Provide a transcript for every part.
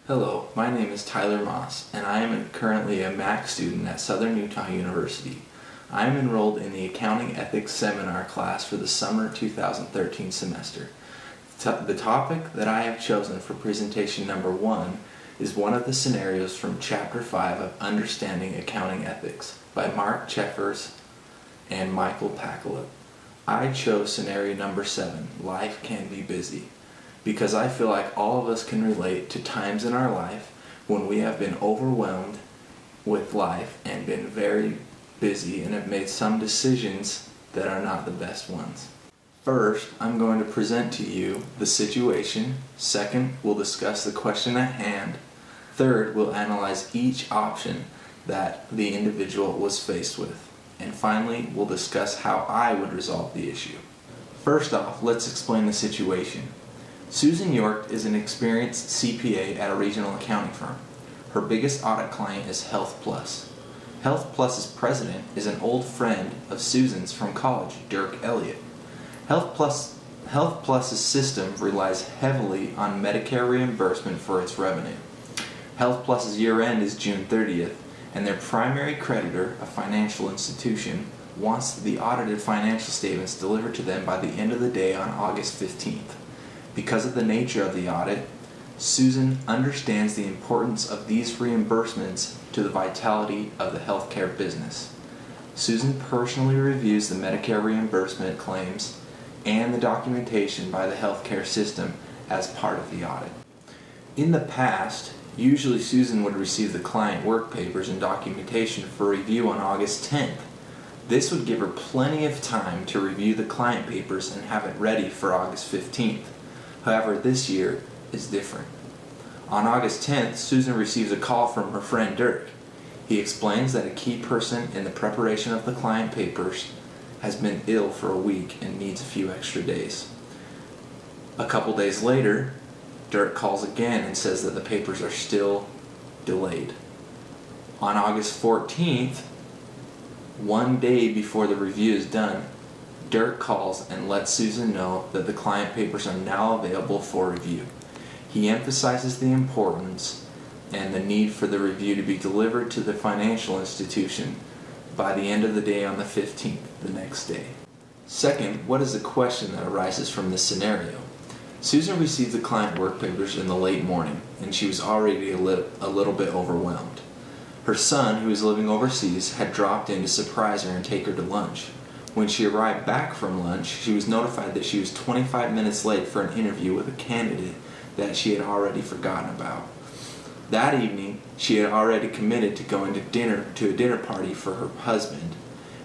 Hello, my name is Tyler Moss, and I am currently a MAC student at Southern Utah University. I am enrolled in the Accounting Ethics Seminar class for the summer 2013 semester. The topic that I have chosen for presentation number 1 is one of the scenarios from Chapter 5 of Understanding Accounting Ethics by Mark Cheffers and Michael Packlet. I chose scenario number 7, Life Can Be Busy, because I feel like all of us can relate to times in our life when we have been overwhelmed with life and been very busy and have made some decisions that are not the best ones. First, I'm going to present to you the situation. Second, we'll discuss the question at hand. Third, we'll analyze each option that the individual was faced with. And finally, we'll discuss how I would resolve the issue. First off, let's explain the situation. Susan York is an experienced CPA at a regional accounting firm. Her biggest audit client is Health Plus. Health Plus's president is an old friend of Susan's from college, Dirk Elliott. Health Plus's system relies heavily on Medicare reimbursement for its revenue. Health Plus's year end is June 30th, and their primary creditor, a financial institution, wants the audited financial statements delivered to them by the end of the day on August 15th. Because of the nature of the audit, Susan understands the importance of these reimbursements to the vitality of the healthcare business. Susan personally reviews the Medicare reimbursement claims and the documentation by the healthcare system as part of the audit. In the past, usually Susan would receive the client work papers and documentation for review on August 10th. This would give her plenty of time to review the client papers and have it ready for August 15th. However, this year is different. On August 10th, Susan receives a call from her friend Dirk. He explains that a key person in the preparation of the client papers has been ill for a week and needs a few extra days. A couple days later, Dirk calls again and says that the papers are still delayed. On August 14th, one day before the review is done, Dirk calls and lets Susan know that the client papers are now available for review. He emphasizes the importance and the need for the review to be delivered to the financial institution by the end of the day on the 15th, the next day. Second, what is the question that arises from this scenario? Susan received the client work papers in the late morning, and she was already a little bit overwhelmed. Her son, who was living overseas, had dropped in to surprise her and take her to lunch. When she arrived back from lunch, she was notified that she was 25 minutes late for an interview with a candidate that she had already forgotten about. That evening, she had already committed to going to a dinner party for her husband,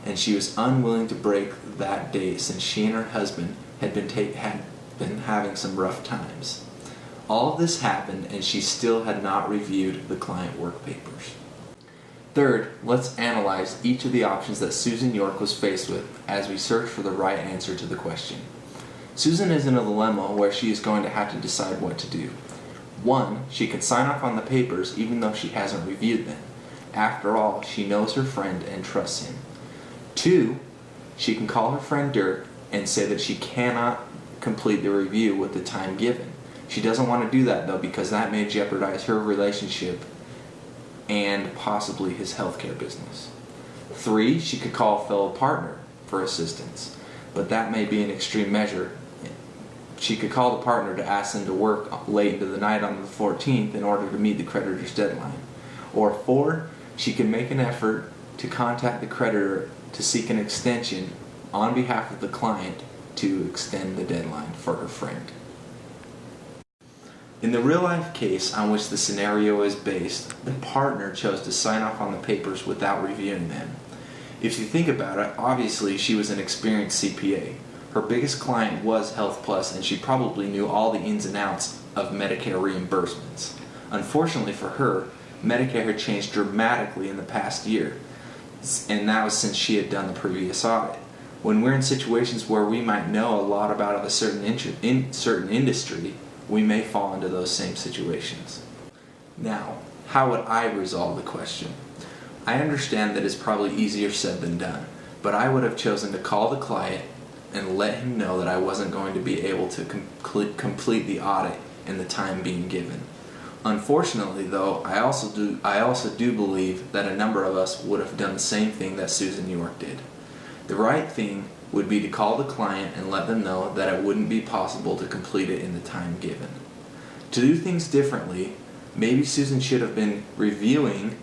and she was unwilling to break that date since she and her husband had been having some rough times. All of this happened, and she still had not reviewed the client work papers. Third, let's analyze each of the options that Susan York was faced with as we search for the right answer to the question. Susan is in a dilemma where she is going to have to decide what to do. 1, she can sign off on the papers even though she hasn't reviewed them. After all, she knows her friend and trusts him. 2, she can call her friend Dirk and say that she cannot complete the review with the time given. She doesn't want to do that though, because that may jeopardize her relationship and possibly his healthcare business. 3, she could call a fellow partner for assistance, but that may be an extreme measure. She could call the partner to ask them to work late into the night on the 14th in order to meet the creditor's deadline. Or 4, she could make an effort to contact the creditor to seek an extension on behalf of the client to extend the deadline for her friend. In the real-life case on which the scenario is based, the partner chose to sign off on the papers without reviewing them. If you think about it, obviously she was an experienced CPA. Her biggest client was Health Plus, and she probably knew all the ins and outs of Medicare reimbursements. Unfortunately for her, Medicare had changed dramatically in the past year, and that was since she had done the previous audit. When we're in situations where we might know a lot about a certain industry, we may fall into those same situations. Now, how would I resolve the question? I understand that it's probably easier said than done, but I would have chosen to call the client and let him know that I wasn't going to be able to complete the audit in the time being given. Unfortunately, though, I also do believe that a number of us would have done the same thing that Susan York did. The right thing would be to call the client and let them know that it wouldn't be possible to complete it in the time given. To do things differently, maybe Susan should have been reviewing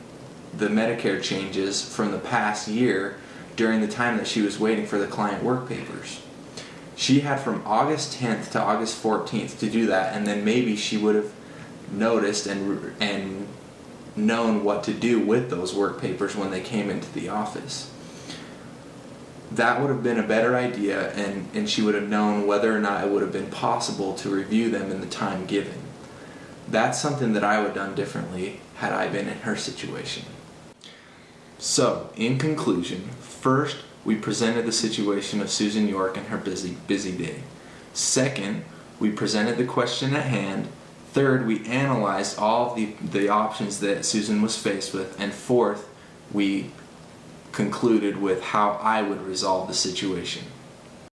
the Medicare changes from the past year during the time that she was waiting for the client work papers. She had from August 10th to August 14th to do that, and then maybe she would have noticed and known what to do with those work papers when they came into the office. That would have been a better idea, and she would have known whether or not it would have been possible to review them in the time given. That's something that I would have done differently had I been in her situation. So, in conclusion, first, we presented the situation of Susan York and her busy day. Second, we presented the question at hand. Third, we analyzed all the options that Susan was faced with. And fourth, we concluded with how I would resolve the situation.